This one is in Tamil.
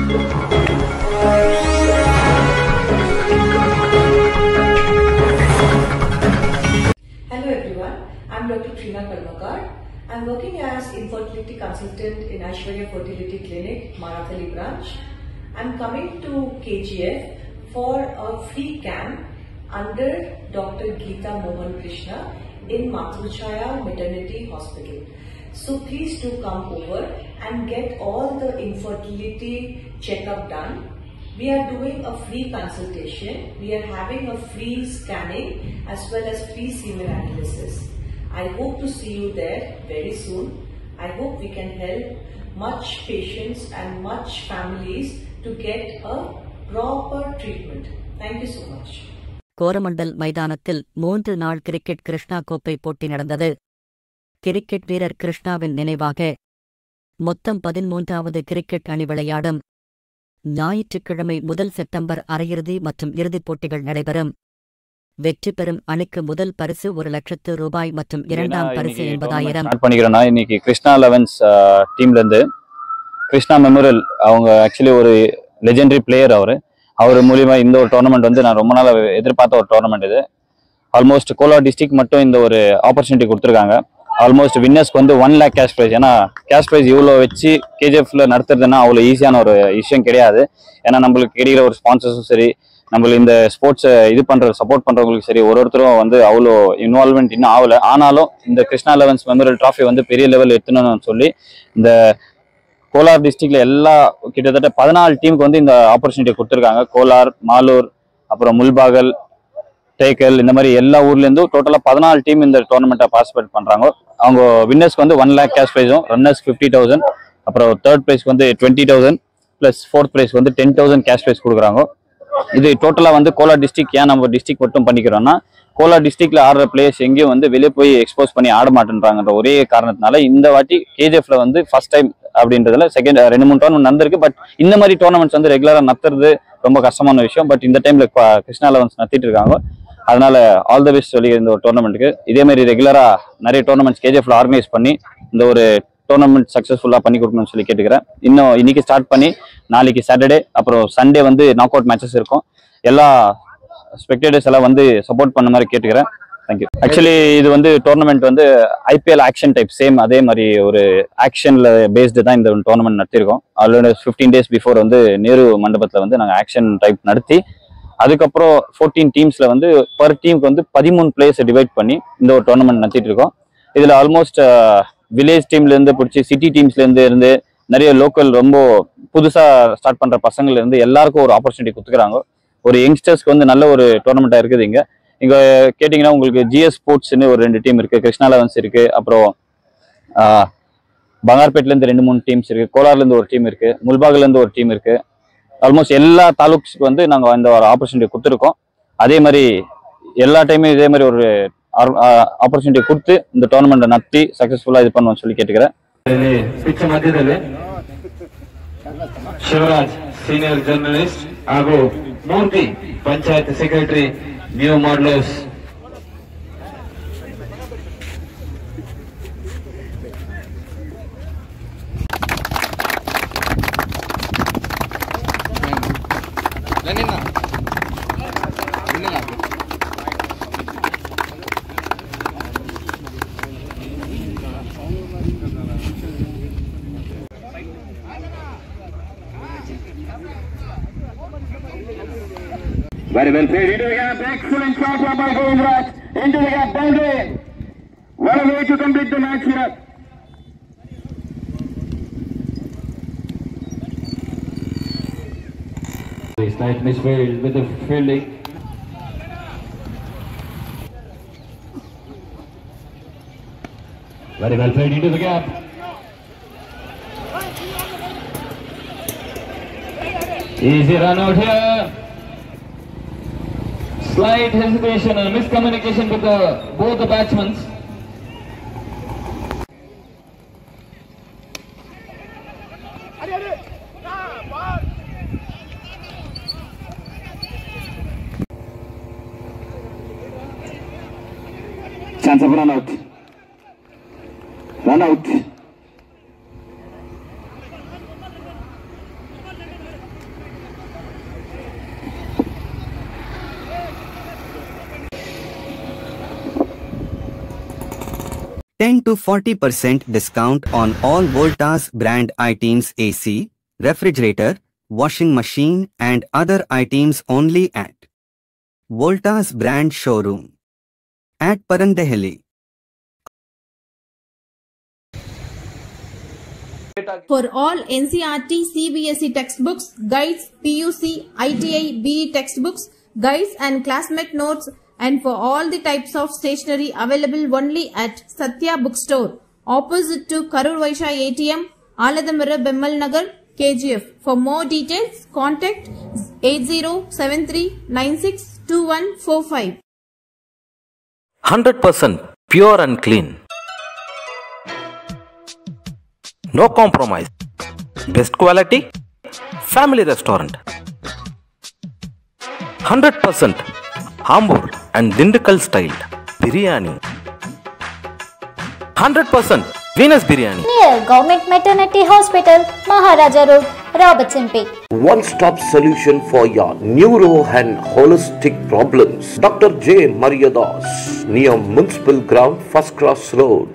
Hello everyone, I am Dr. Trina Karmakar. I am working as infertility consultant in Aishwarya Fertility Clinic, Marathali branch. I am coming to KGF for a free camp under Dr. Geeta Mohan Krishna in Matruchaya Maternity Hospital. So please do come over and get all the infertility checkup done. We are doing a free consultation. We are having a free scanning as well as free semen analysis. I hope to see you there very soon. I hope we can help much patients and much families to get a proper treatment. Thank you so much. Coromandel மைதானத்தில் 3 நாள் கிரிக்கெட் கிருஷ்ணா கோப்பை போட்டி நடந்தது. கிரிக்கெட் வீரர் கிருஷ்ணாவின் நினைவாக மொத்தம் 13வது கிரிக்கெட் அணி விளையாடும். ஞாயிற்றுக்கிழமை முதல் செப்டம்பர் அரையிறுதி மற்றும் இறுதிப் போட்டிகள் நடைபெறும். வெற்றி பெறும் அணிக்கு முதல் பரிசு ₹1,00,000 மற்றும் இரண்டாம் பரிசு 80,000. பண்ணிக்கிறோம்னா இன்னைக்கு கிருஷ்ணா 11 டீம்ல இருந்து கிருஷ்ணா மெமோரியல் அவங்க ஆக்சுவலி ஒரு லெஜெண்டரி பிளேயர் அவர் மூலியமா இந்த ஒரு டோர்னமெண்ட் வந்து நான் ரொம்ப நாள் எதிர்பார்த்த ஒரு டோர்னமெண்ட் இது. ஆல்மோஸ்ட் கோலார் டிஸ்ட்ரிக்ட் மட்டும் இந்த ஒரு ஆப்பர்ச்சுனிட்டி கொடுத்துருக்காங்க. ஆல்மோஸ்ட் வின்னர்ஸ்க்கு வந்து 1 lakh கேஷ் ப்ரைஸ். ஏன்னா கேஷ் ப்ரைஸ் இவ்வளோ வச்சு கேஜிஎஃப்ல நடத்துறதுன்னா அவ்வளோ ஈஸியான ஒரு விஷயம் கிடையாது. ஏன்னா நம்மளுக்கு கிடைக்கிற ஒரு ஸ்பான்சர்ஸும் சரி, நம்மளுக்கு இந்த ஸ்போர்ட்ஸை சப்போர்ட் பண்றவங்களுக்கு சரி, ஒருத்தரும் வந்து அவ்வளோ இன்வால்வ்மெண்ட் இன்னும் ஆகலை. ஆனாலும் இந்த கிருஷ்ணா 11 மெமோரியல் ட்ராஃபி வந்து பெரிய லெவல் எடுத்துணும்னு சொல்லி இந்த கோலார் டிஸ்ட்ரிக்ட்ல எல்லா கிட்டத்தட்ட 14 டீமுக்கு வந்து இந்த ஆப்பர்ச்சுனிட்டி கொடுத்துருக்காங்க. கோலார், மாலூர், அப்புறம் முல்பாகல், டேக்கல், இந்த மாதிரி எல்லா ஊர்லேருந்தும் டோட்டலாக 14 டீம் இந்த டோர்னமெண்ட்டை பார்ட்டிசிபேட் பண்ணுறாங்க. அவங்க வின்னர்ஸ்க்கு வந்து 1 lakh கேஷ் ப்ரைஸும், ரன்னர்ஸ்க்கு 50,000, அப்புறம் தேர்ட் ப்ரைஸ்க்கு வந்து 20,000 ப்ளஸ் ஃபோர்த் ப்ரைஸ்க்கு வந்து 10,000 கேஷ் ப்ரைஸ் கொடுக்குறாங்க. இது டோட்டலாக வந்து கோலார் டிஸ்ட்ரிக்ட் ஏன் நம்ம டிஸ்ட்ரிக்ட் மட்டும் பண்ணிக்கிறோம்னா, கோலார் டிஸ்ட்ரிக்ட்ல ஆடுற பிளேயர்ஸ் எங்கேயும் வந்து வெளியே போய் எக்ஸ்போஸ் பண்ணி ஆட மாட்டேன்றாங்கன்ற ஒரே காரணத்தினால இந்த வாட்டி கேஜிஎஃப்ல வந்து ஃபர்ஸ்ட் டைம் அப்படின்றதுல 2-3 டோர்னமெண்ட் நடந்திருக்கு. பட் இந்த மாதிரி டோர்னமெண்ட்ஸ் வந்து ரெகுலராக நடத்துறது ரொம்ப கஷ்டமான விஷயம். பட் இந்த டைம்ல கிருஷ்ணா 11 நடத்திட்டு இருக்காங்க. அதனால ஆல் த பெஸ்ட் சொல்லி இந்த ஒரு டோர்னமெண்ட்டுக்கு இதே மாதிரி ரெகுலரா நிறைய டோர்னமெண்ட்ஸ் கேஜிஎஃப்ல ஆர்கனைஸ் பண்ணி இந்த ஒரு டோர்னமெண்ட் சக்ஸஸ்ஃபுல்லாக பண்ணி கொடுக்கணும்னு சொல்லி கேட்டுக்கிறேன். இன்னும் இன்னைக்கு ஸ்டார்ட் பண்ணி நாளைக்கு சாட்டர்டே அப்புறம் சண்டே வந்து நாக் அவுட் மேட்சஸ் இருக்கும். எல்லா ஸ்பெக்டேட்டர்ஸ் எல்லாம் வந்து சப்போர்ட் பண்ண மாதிரி கேட்டுக்கிறேன். தேங்க்யூ. ஆக்சுவலி இது வந்து டோர்னமெண்ட் வந்து ஐபிஎல் ஆக்ஷன் டைப் சேம் அதே மாதிரி ஒரு ஆக்ஷன்ல பேஸ்டு தான் இந்த டோர்னமெண்ட் நடத்திருக்கோம். ஆல்ரெடி 15 days பிஃபோர் வந்து நேரு மண்டபத்தில் வந்து நாங்கள் ஆக்ஷன் டைப் நடத்தி அதுக்கப்புறம் 14 டீம்ஸ்ல வந்து பர் டீமுக்கு வந்து 13 பிளேயர்ஸை டிவைட் பண்ணி இந்த ஒரு டோர்னமெண்ட் நடத்திட்டு இருக்கோம். இதுல ஆல்மோஸ்ட் வில்லேஜ் டீம்ல இருந்து பிடிச்சி சிட்டி டீம்ஸ்ல இருந்து நிறைய லோக்கல் ரொம்ப புதுசா ஸ்டார்ட் பண்ற பசங்கள்ல இருந்து எல்லாருக்கும் ஒரு ஆப்பர்ச்சுனிட்டி கொடுத்துக்கிறாங்க. ஒரு யங்ஸ்டர்ஸ்க்கு வந்து நல்ல ஒரு டோர்னமெண்டா இருக்குது. இங்க கேட்டீங்கன்னா உங்களுக்கு ஜிஎஸ் ஸ்போர்ட்ஸ்ன்னு ஒரு 2 டீம் இருக்கு, கிருஷ்ணா 11 இருக்கு, அப்புறம் பங்கார்பேட்ல இருந்து 2-3 டீம்ஸ் இருக்கு, கோலார்ல இருந்து ஒரு டீம் இருக்கு, முல்பாகல்ல இருந்து ஒரு டீம் இருக்கு. ஆல்மோஸ்ட் எல்லா தாலுக்ஸ்க்கு வந்து நாங்கள் இந்த ஒரு ஆப்பர்ச்சுனிட்டி கொடுத்துருக்கோம். அதே மாதிரி எல்லா டைமும் இதே மாதிரி ஒரு ஆப்பர்ச்சுனிட்டி கொடுத்து இந்த டோர்னமெண்ட்டை நடத்தி சக்சஸ்ஃபுல்லாக இது பண்ணுவோம்னு சொல்லி கேட்டுக்கிறேன். ಶಿವರಾಜ್ ಸೀನಿಯರ್ ಜರ್ನಲಿಸ್ಟ್ ಹಾಗೂ Murthy panchayat secretary new modellers. Very well played into the gap. Excellent shot by Govindraj into the gap boundary. What a way to complete the match here. Slight misfield with the fielding. Very well played into the gap. Easy run out here. Slight hesitation and miscommunication with both the batsmen. Chance of run out. Run out. 10 to 40% discount on all Voltas brand items AC, refrigerator, washing machine and other items only at Voltas brand showroom at Parandehali. For all NCERT CBSE textbooks, guides, PUC, ITI, BE textbooks, guides and classmate notes, and for all the types of stationery available only at Satya Bookstore, opposite to Karur Vaishya ATM, Aladamara Bemmal Nagar, KGF. For more details, contact 8073962145. 100% pure and clean. No compromise. Best quality. Family restaurant. 100% Ambur and Dindigul styled biryani. 100% Venus biryani. Near Government Maternity Hospital, Maharaja Road, Robertson Bay. One-stop solution for your neuro and holistic problems. Dr. J. Mariadas, near Municipal Ground, First Cross Road.